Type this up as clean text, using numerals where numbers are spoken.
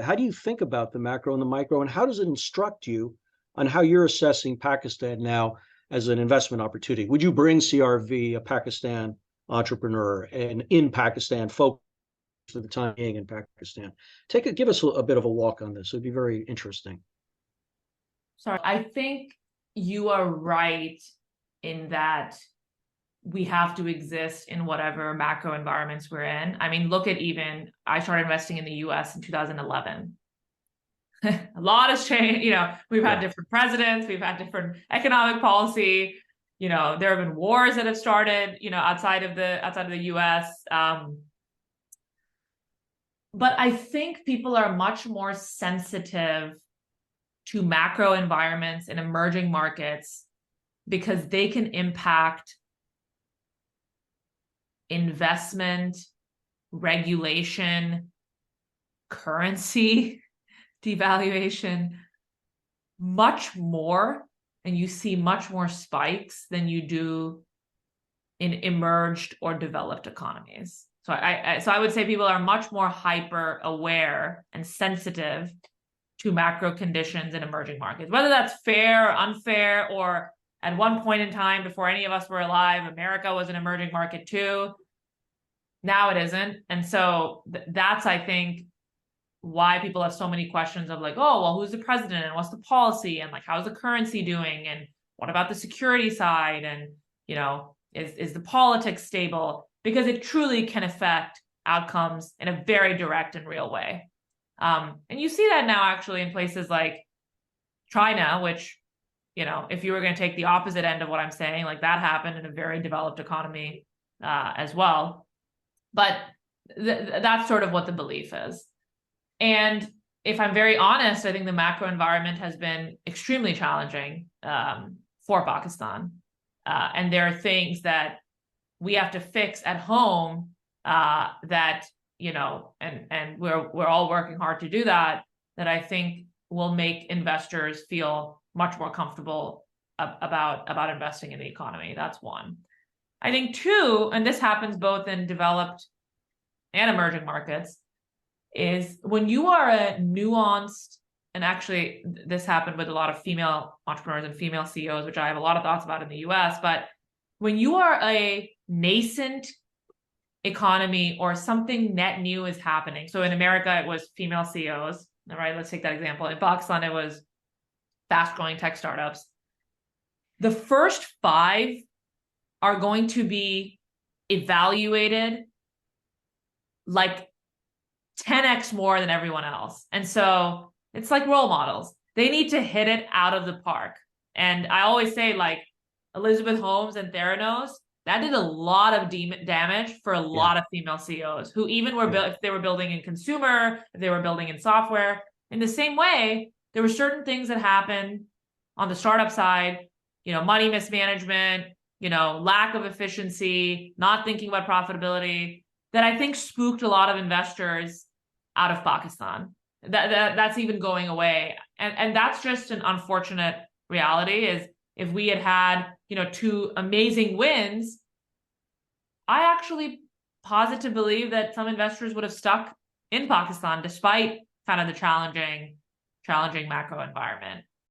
How do you think about the macro and the micro, and how does it instruct you on how you're assessing Pakistan now as an investment opportunity? Would you bring CRV, a Pakistan entrepreneur, and in Pakistan, focus for the time being in Pakistan? Give us a bit of a walk on this. It'd be very interesting. Sorry, I think you are right in that we have to exist in whatever macro environments we're in. I mean, look at I started investing in the US in 2011. A lot has changed. We've had different presidents, we've had different economic policy. There have been wars that have started, outside of the US. But I think people are much more sensitive to macro environments in emerging markets because they can impact investment, regulation, currency devaluation much more, and you see much more spikes than you do in emerged or developed economies. So I would say people are much more hyper aware and sensitive to macro conditions in emerging markets, whether that's fair, unfair, or at one point in time before any of us were alive, America was an emerging market too. Now it isn't. And so that's, I think, why people have so many questions of like, oh, well, who's the president and what's the policy and like, how's the currency doing? And what about the security side? And, is the politics stable? Because it truly can affect outcomes in a very direct and real way. And you see that now actually in places like China, which, if you were going to take the opposite end of what I'm saying, like that happened in a very developed economy as well. But that's sort of what the belief is. And if I'm very honest, I think the macro environment has been extremely challenging for Pakistan. And there are things that we have to fix at home that, and we're all working hard to do that I think will make investors feel much more comfortable about investing in the economy. That's one. I think two, and this happens both in developed and emerging markets, is when you are a nuanced, and actually this happened with a lot of female entrepreneurs and female CEOs, which I have a lot of thoughts about in the US, but when you are a nascent economy or something net new is happening. So in America, it was female CEOs, all right? Let's take that example. In Pakistan, it was fast growing tech startups. The first 5 are going to be evaluated like 10x more than everyone else. And so it's like role models. They need to hit it out of the park. And I always say, like, Elizabeth Holmes and Theranos, that did a lot of damage for a lot of female CEOs who even were if they were building in consumer, if they were building in software. In the same way, there were certain things that happened on the startup side, money mismanagement, lack of efficiency, not thinking about profitability, that I think spooked a lot of investors out of Pakistan. That's even going away. And that's just an unfortunate reality. Is if we had 2 amazing wins, I actually posit to believe that some investors would have stuck in Pakistan despite kind of the challenging macro environment.